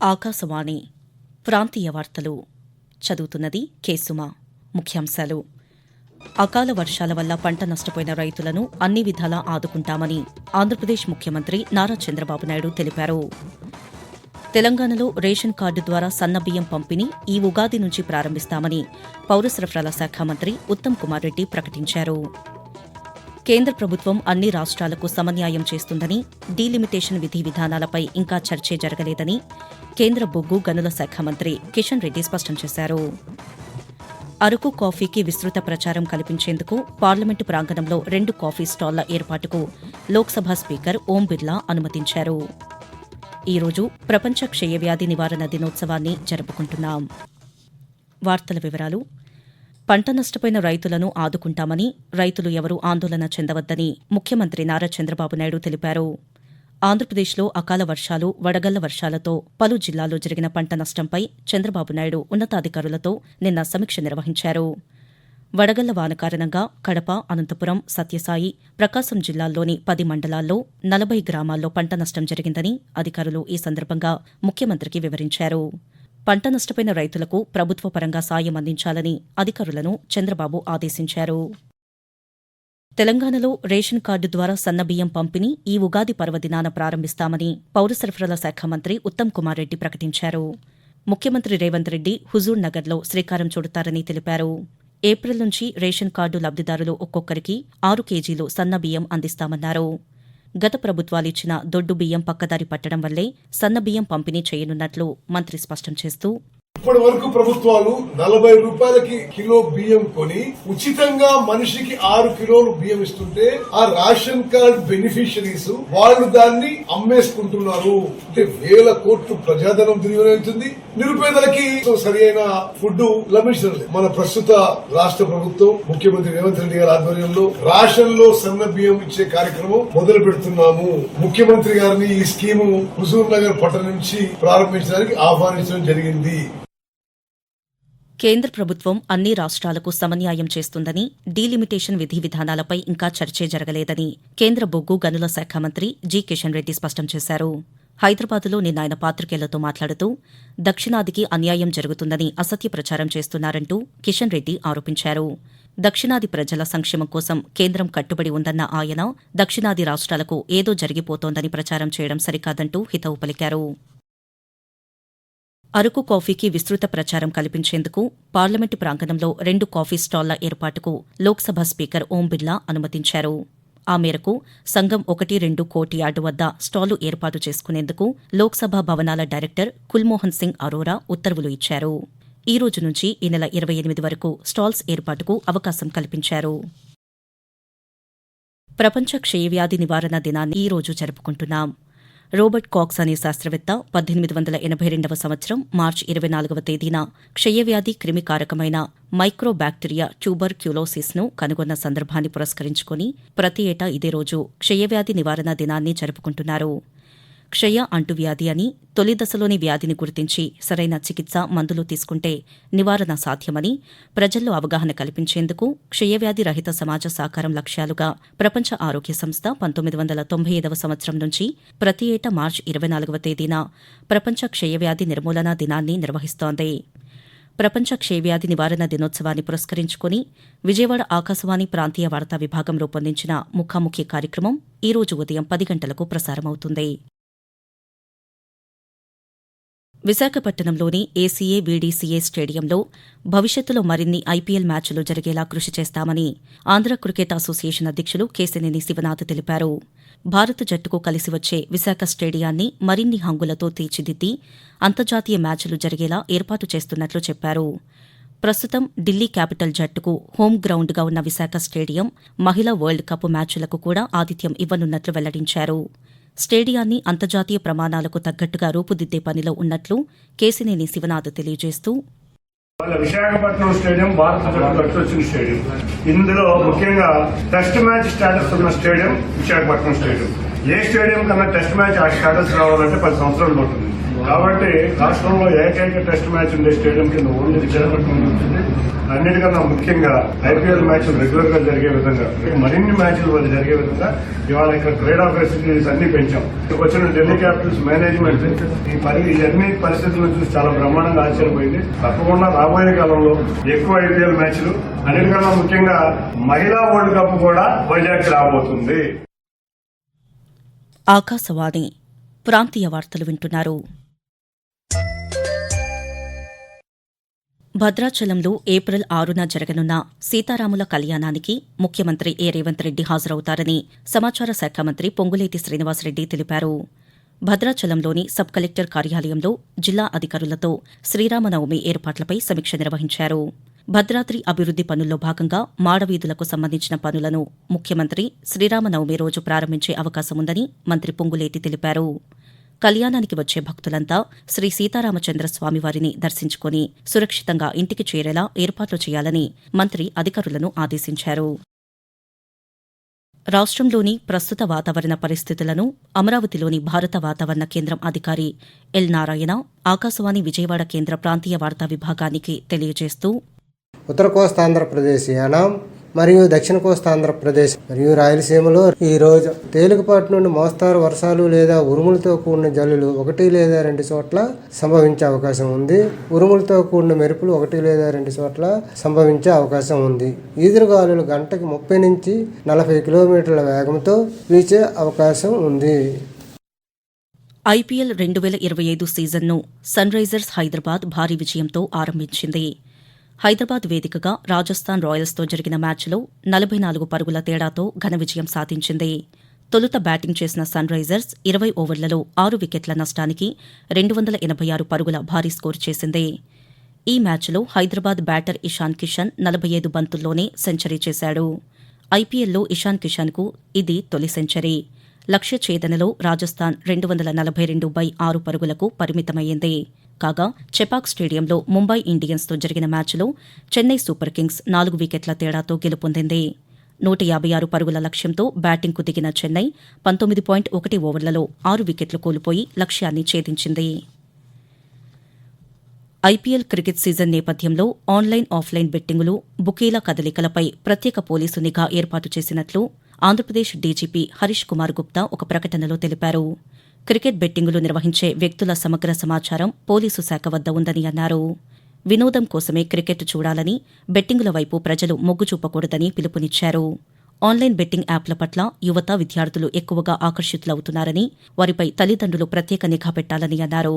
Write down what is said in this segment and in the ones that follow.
ఆకాశవాణి ప్రాంతీయ వార్తలు చదువుతున్నది కేసుమ. ముఖ్యాంశాలు: అకాల వర్షాల వల్ల పంట నష్టపోయిన రైతులను అన్ని విధాలా ఆదుకుంటామని ఆంధ్రప్రదేశ్ ముఖ్యమంత్రి నారా చంద్రబాబు నాయుడు తెలిపారు. తెలంగాణలో రేషన్ కార్డు ద్వారా సన్నబియ్యం పంపిణీ ఈ ఉగాది నుంచి ప్రారంభిస్తామని పౌర సరఫరాల శాఖ మంత్రి ఉత్తమ్ కుమార్ రెడ్డి ప్రకటించారు. కేంద్ర ప్రభుత్వం అన్ని రాష్ట్రాలకు సమన్యాయం చేస్తుందని, డీలిమిటేషన్ విధి విధానాలపై ఇంకా చర్చే జరగలేదని కేంద్ర బొగ్గు గనుల శాఖ మంత్రి కిషన్ రెడ్డి స్పష్టం చేశారు. అరకు కాఫీకి విస్తృత ప్రచారం కల్పించేందుకు పార్లమెంటు ప్రాంగణంలో 2 కాఫీ స్టాళ్ల ఏర్పాటుకు లోక్సభ స్పీకర్ ఓం బిర్లా అనుమతించారు. ఈ రోజు ప్రపంచ క్షయవ్యాధి నివారణ దినోత్సవాన్ని జరుపుకుంటున్నాం. వార్తల వివరాలు: పంట నష్టపోయిన రైతులను ఆదుకుంటామని, రైతులు ఎవరూ ఆందోళన చెందవద్దని ముఖ్యమంత్రి నారా చంద్రబాబు నాయుడు తెలిపారు. ఆంధ్రప్రదేశ్లో అకాల వర్షాలు, వడగళ్ల వర్షాలతో పలు జిల్లాల్లో జరిగిన పంట నష్టంపై చంద్రబాబు నాయుడు ఉన్నతాధికారులతో నిన్న సమీక్ష నిర్వహించారు. వడగళ్ల వాన కారణంగా కడప, అనంతపురం, సత్యసాయి, ప్రకాశం జిల్లాల్లోని 10 మండలాల్లో 40 గ్రామాల్లో పంట నష్టం జరిగిందని అధికారులు ఈ సందర్భంగా ముఖ్యమంత్రికి వివరించారు. పంట నష్టపోయిన రైతులకు ప్రభుత్వ పరంగా సాయం అందించాలని అధికారులను చంద్రబాబు ఆదేశించారు. తెలంగాణలో రేషన్ కార్డు ద్వారా సన్నబియ్యం పంపిణీ ఈ ఉగాది పర్వదినాన ప్రారంభిస్తామని పౌర సరఫరాల శాఖ మంత్రి ఉత్తమ్ కుమార్ రెడ్డి ప్రకటించారు. ముఖ్యమంత్రి రేవంత్ రెడ్డి హుజూర్ నగర్లో శ్రీకారం చుడతారని తెలిపారు. ఏప్రిల్ నుంచి రేషన్ కార్డు లబ్దిదారులు ఒక్కొక్కరికి 6 కేజీలు సన్నబియ్యం అందిస్తామన్నారు. గత ప్రభుత్వాలిచ్చిన దొడ్డు బియ్యం పక్కదారి పట్టడం వల్లే సన్నబియ్యం పంపిణీ చేయనున్నట్లు మంత్రి స్పష్టం చేస్తూ, ఇప్పటి వరకు ప్రభుత్వాలు 40 రూపాయలకి కిలో బియ్యం కొని ఉచితంగా మనిషికి 6 కిలోలు బియ్యం ఇస్తుంటే ఆ రేషన్ కార్డ్ బెనిఫిషరీస్ వాళ్ళు దాన్ని అమ్మేసుకుంటున్నారు. అంటే వేల కోట్లు ప్రజాధనం దుర్వినియోగమవుతుంది. నిరుపేదలకి సరి అయిన ఫుడ్ లభించడం లేదు. మన ప్రస్తుత రాష్ట్ర ప్రభుత్వం ముఖ్యమంత్రి రేవంత్ రెడ్డి గారి ఆధ్వర్యంలో రేషన్ లో సన్న బియ్యం ఇచ్చే కార్యక్రమం మొదలు పెడుతున్నాము. ముఖ్యమంత్రి గారిని ఈ స్కీము హుజూర్ నగర్ పట్టణం నుంచి ప్రారంభించడానికి ఆహ్వానించడం జరిగింది. కేంద్ర ప్రభుత్వం అన్ని రాష్ట్రాలకు సమన్యాయం చేస్తుందని, డీలిమిటేషన్ విధి విధానాలపై ఇంకా చర్చే జరగలేదని కేంద్ర బొగ్గు గనుల శాఖ మంత్రి జి కిషన్ రెడ్డి స్పష్టం చేశారు. హైదరాబాద్లో నిన్న ఆయన పాతికేయులతో మాట్లాడుతూ, దక్షిణాదికి అన్యాయం జరుగుతుందని అసత్య ప్రచారం చేస్తున్నారంటూ కిషన్ రెడ్డి ఆరోపించారు. దక్షిణాది ప్రజల సంక్షేమం కోసం కేంద్రం కట్టుబడి ఉందన్న ఆయన, దక్షిణాది రాష్ట్రాలకు ఏదో జరిగిపోతోందని ప్రచారం చేయడం సరికాదంటూ హితవు పలికారు. అరకు కాఫీకి విస్తృత ప్రచారం కల్పించేందుకు పార్లమెంటు ప్రాంగణంలో 2 కాఫీ స్టాళ్ల ఏర్పాటుకు లోక్సభ స్పీకర్ ఓం బిర్లా అనుమతించారు. ఆ మేరకు సంఘం 1-2 కోర్టు యార్డు వద్ద స్టాలు ఏర్పాటు చేసుకునేందుకు లోక్సభ భవనాల డైరెక్టర్ కుల్మోహన్ సింగ్ అరోరా ఉత్తర్వులు ఇచ్చారు. ఈ రోజు నుంచి ఈ నెల 28 వరకు స్టాల్స్ ఏర్పాటుకు అవకాశం కల్పించారు. ప్రపంచ క్షయవ్యాధి నివారణ దినాన్ని ఈ రోజు జరుపుకుంటున్నాం. రోబర్ట్ కాక్స్ అనే శాస్త్రవేత్త 1882వ సంవత్సరం మార్చి 24వ తేదీన క్షయవ్యాధి క్రిమికారకమైన మైక్రోబాక్టీరియా ట్యూబర్క్యులోసిస్ను కనుగొన్న సందర్భాన్ని పురస్కరించుకుని ప్రతి ఏటా ఇదే రోజు క్షయవ్యాధి నివారణ దినాన్ని జరుపుకుంటున్నారు. క్షయ అంటువ్యాధి అని, తొలి దశలోని వ్యాధిని గుర్తించి సరైన చికిత్స, మందులు తీసుకుంటే నివారణ సాధ్యమని ప్రజల్లో అవగాహన కల్పించేందుకు క్షయవ్యాధి రహిత సమాజ సాకారం లక్ష్యాలుగా ప్రపంచ ఆరోగ్య సంస్థ 1995వ సంవత్సరం నుంచి ప్రతి ఏటా మార్చి 24వ తేదీన ప్రపంచ క్షయవ్యాధి నిర్మూలనా దినాన్ని నిర్వహిస్తోంది. ప్రపంచ క్షయవ్యాధి నివారణ దినోత్సవాన్ని పురస్కరించుకుని విజయవాడ ఆకాశవాణి ప్రాంతీయ వార్తా విభాగం రూపొందించిన ముఖాముఖి కార్యక్రమం ఈ రోజు ఉదయం 10 గంటలకు ప్రసారమవుతుంది. విశాఖపట్నంలోని ఏసీఏ వీడీసీఏ స్టేడియంలో భవిష్యత్తులో మరిన్ని ఐపీఎల్ మ్యాచ్లు జరిగేలా కృషి చేస్తామని ఆంధ్ర క్రికెట్ అసోసియేషన్ అధ్యక్షులు కేశినేని శివనాథ్ తెలిపారు. భారత జట్టుకు కలిసి వచ్చే విశాఖ స్టేడియాన్ని మరిన్ని హంగులతో తీర్చిదిద్ది అంతర్జాతీయ మ్యాచ్లు జరిగేలా ఏర్పాటు చేస్తున్నట్లు చెప్పారు. ప్రస్తుతం ఢిల్లీ క్యాపిటల్ జట్టుకు హోం గ్రౌండ్గా ఉన్న విశాఖ స్టేడియం మహిళా వరల్డ్ కప్ మ్యాచ్లకు కూడా ఆతిథ్యం ఇవ్వనున్నట్లు వెల్లడించారు. స్టేడియాన్ని అంతర్జాతీయ ప్రమాణాలకు తగ్గట్టుగా రూపుదిద్దే పనిలో ఉన్నట్లు కేశినేని శివనాథ్ తెలియజేస్తూ, విశాఖపట్నం స్టేడియం భారత జట్టు కట్టొచ్చిన స్టేడియం. ఇందులో ముఖ్యంగా టెస్ట్ మ్యాచ్ స్టేటస్ ఉన్న స్టేడియం విశాఖపట్నం స్టేడియం. ఏ స్టేడియం కన్నా టెస్ట్ మ్యాచ్ ఆ స్టేటస్ రావాలంటే 10 సంవత్సరాలు పడుతుంది. కాబట్టి రాష్ట్రంలో ఏకైక టెస్ట్ మ్యాచ్ ఉండే స్టేడియం కింద ఓన్లీ విశాఖపట్నం ఉంటుంది. అన్నిటికన్నా ముఖ్యంగా ఐపీఎల్ మ్యాచ్లు రెగ్యులర్ గా జరిగే విధంగా మరిన్ని మ్యాచ్లు జరిగే విధంగా ఇవాళ ఇక్కడ క్రీడా ఫెసిలిటీస్ అన్ని పెంచాం. వచ్చిన ఢిల్లీ క్యాపిటల్స్ మేనేజ్మెంట్ ఇవన్నీ పరిస్థితులను చూసి చాలా బ్రహ్మాండంగా ఆశ్చర్యపోయింది. తప్పకుండా రాబోయే కాలంలో ఎక్కువ ఐపీఎల్ మ్యాచ్లు, అన్నిటికన్నా ముఖ్యంగా మహిళా వరల్డ్ కప్ కూడా వైజాగ్ రాబోతుంది. ఆకాశవాణి ప్రాంతీయ వార్తలు వింటున్నారు. భద్రాచలంలో ఏప్రిల్ 6న జరగనున్న సీతారాముల కళ్యాణానికి ముఖ్యమంత్రి ఏ రేవంత్ రెడ్డి హాజరవుతారని సమాచార శాఖ మంత్రి పొంగులేటి శ్రీనివాసరెడ్డి తెలిపారు. భద్రాచలంలోని సబ్ కలెక్టర్ కార్యాలయంలో జిల్లా అధికారులతో శ్రీరామనవమి ఏర్పాట్లపై సమీక్ష నిర్వహించారు. భద్రాద్రి అభివృద్ది పనుల్లో భాగంగా మాడవీధులకు సంబంధించిన పనులను ముఖ్యమంత్రి శ్రీరామనవమి రోజు ప్రారంభించే అవకాశముందని మంత్రి పొంగులేటి తెలిపారు. కళ్యాణానికి వచ్చే భక్తులంతా శ్రీ సీతారామచంద్ర స్వామివారిని దర్శించుకుని సురక్షితంగా ఇంటికి చేరేలా ఏర్పాట్లు చేయాలని మంత్రి అధికారులను ఆదేశించారు. రాష్ట్రంలోని ప్రస్తుత వాతావరణ పరిస్థితులను అమరావతిలోని భారత వాతావరణ కేంద్రం అధికారి ఎల్ నారాయణ ఆకాశవాణి విజయవాడ కేంద్ర ప్రాంతీయ వార్తా విభాగానికి తెలియజేస్తూ, ఉత్తర కోస్తాంధ్రప్రదేశ్ యానాం మరియు దక్షిణ కోస్తాంధ్రప్రదేశ్ మరియు రాయలసీమలో ఈ రోజు తేలికపాటి నుండి మోస్తారు వర్షాలు లేదా ఉరుములతో కూడిన జల్లులు 1 లేదా 2 చోట్ల సంభవించే అవకాశం ఉంది. ఉరుములతో కూడిన మెరుపులు 1 లేదా 2 చోట్ల సంభవించే అవకాశం ఉంది. ఈదురుగాలులు గంటకి 30 నుంచి 40 కిలోమీటర్ల వేగంతో వీచే అవకాశం ఉంది. ఐపీఎల్ 2025 సీజన్ను సన్ రైజర్స్ హైదరాబాద్ భారీ విజయంతో ఆరంభించింది. హైదరాబాద్ వేదికగా రాజస్థాన్ రాయల్స్తో జరిగిన మ్యాచ్లో 44 పరుగుల తేడాతో ఘన విజయం సాధించింది. తొలుత బ్యాటింగ్ చేసిన సన్ రైజర్స్ 20 ఓవర్లలో 6 వికెట్ల నష్టానికి 286 పరుగుల భారీ స్కోరు చేసింది. ఈ మ్యాచ్లో హైదరాబాద్ బ్యాటర్ ఇషాన్ కిషన్ 45 బంతుల్లోనే సెంచరీ చేశాడు. ఐపీఎల్లో ఇషాన్ కిషన్కు ఇది తొలి సెంచరీ. లక్ష్య ఛేదనలో రాజస్థాన్ 242/6 పరుగులకు పరిమితమయ్యింది. కాగా చెపాక్ స్టేడియంలో ముంబై ఇండియన్స్తో జరిగిన మ్యాచ్లో చెన్నై సూపర్ కింగ్స్ 4 వికెట్ల తేడాతో గెలుపొందింది. 156 పరుగుల లక్ష్యంతో బ్యాటింగ్కు దిగిన చెన్నై 19.1 ఓవర్లలో 6 వికెట్లు కోల్పోయి లక్ష్యాన్ని ఛేదించింది. ఐపీఎల్ క్రికెట్ సీజన్ నేపథ్యంలో ఆన్లైన్, ఆఫ్లైన్ బెట్టింగులు, బుకీల కదలికలపై ప్రత్యేక పోలీసు నిఘా ఏర్పాటు చేసినట్లు ఆంధ్రప్రదేశ్ డీజీపీ హరీష్ కుమార్ గుప్తా ఒక ప్రకటనలో తెలిపారు. క్రికెట్ బెట్టింగులు నిర్వహించే వ్యక్తుల సమగ్ర సమాచారం పోలీసు శాఖ వద్ద ఉందని అన్నారు. వినోదం కోసమే క్రికెట్ చూడాలని, బెట్టింగుల వైపు ప్రజలు మొగ్గు చూపకూడదని పిలుపునిచ్చారు. ఆన్లైన్ బెట్టింగ్ యాప్ల పట్ల యువత, విద్యార్థులు ఎక్కువగా ఆకర్షితులవుతున్నారని, వారిపై తల్లిదండ్రులు ప్రత్యేక నిఘా పెట్టాలని అన్నారు.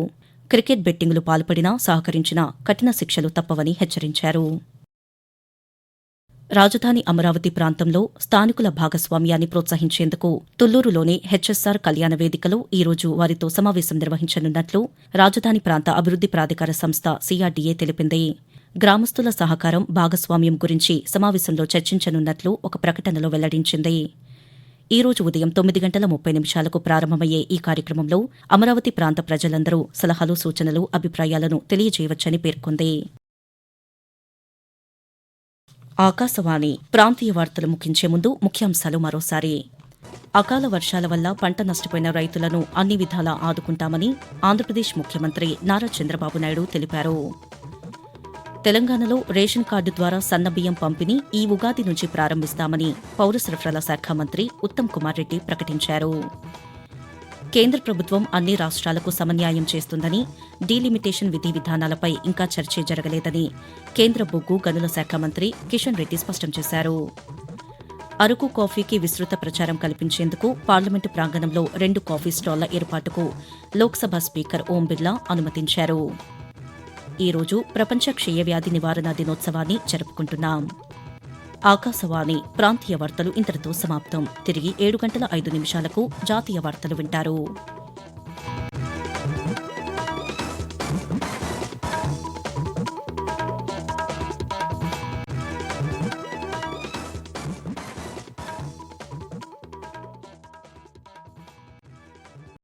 క్రికెట్ బెట్టింగులు పాల్పడినా, సహకరించినా కఠిన శిక్షలు తప్పవని హెచ్చరించారు. రాజధాని అమరావతి ప్రాంతంలో స్థానికుల భాగస్వామ్యాన్ని ప్రోత్సహించేందుకు తుళ్లూరులోని హెచ్ఎస్ఆర్ కళ్యాణ వేదికలో ఈరోజు వారితో సమావేశం నిర్వహించనున్నట్లు రాజధాని ప్రాంత అభివృద్ది ప్రాధికార సంస్థ సిఆర్డీఏ తెలిపింది. గ్రామస్తుల సహకారం, భాగస్వామ్యం గురించి సమావేశంలో చర్చించనున్నట్లు ఒక ప్రకటనలో వెల్లడించింది. ఈ రోజు ఉదయం 9:30 ప్రారంభమయ్యే ఈ కార్యక్రమంలో అమరావతి ప్రాంత ప్రజలందరూ సలహాలు, సూచనలు, అభిప్రాయాలను తెలియజేయవచ్చని పేర్కొంది. ఆకాశవాణి ప్రాంతీయ వార్తలు ముగించే ముందు ముఖ్యాంశాలు మరోసారి. అకాల వర్షాల వల్ల పంట నష్టపోయిన రైతులను అన్ని విధాలా ఆదుకుంటామని ఆంధ్రప్రదేశ్ ముఖ్యమంత్రి నారా చంద్రబాబు నాయుడు తెలిపారు. తెలంగాణలో రేషన్ కార్డు ద్వారా సన్నబియ్యం పంపిణీ ఈ ఉగాది నుంచి ప్రారంభిస్తామని పౌర సరఫరాల శాఖ మంత్రి ఉత్తమ్ కుమార్ రెడ్డి ప్రకటించారు. కేంద్ర ప్రభుత్వం అన్ని రాష్ట్రాలకు సమన్యాయం చేస్తుందని, డీలిమిటేషన్ విధి విధానాలపై ఇంకా చర్చే జరగలేదని కేంద్ర బొగ్గు గనుల శాఖ మంత్రి కిషన్ రెడ్డి స్పష్టం చేశారు. అరకు కాఫీకి విస్తృత ప్రచారం కల్పించేందుకు పార్లమెంటు ప్రాంగణంలో 2 కాఫీ స్టాళ్ల ఏర్పాటుకు లోక్సభ స్పీకర్ ఓం బిర్లా అనుమతించారు. ఈ రోజు ప్రపంచ క్షయవ్యాధి నివారణ దినోత్సవాన్ని జరుపుకుంటున్నాం. ఆకాశవాణి ప్రాంతీయ వార్తలు ఇంతటితో సమాప్తం. తిరిగి 7:05 జాతీయ వార్తలు వింటారు.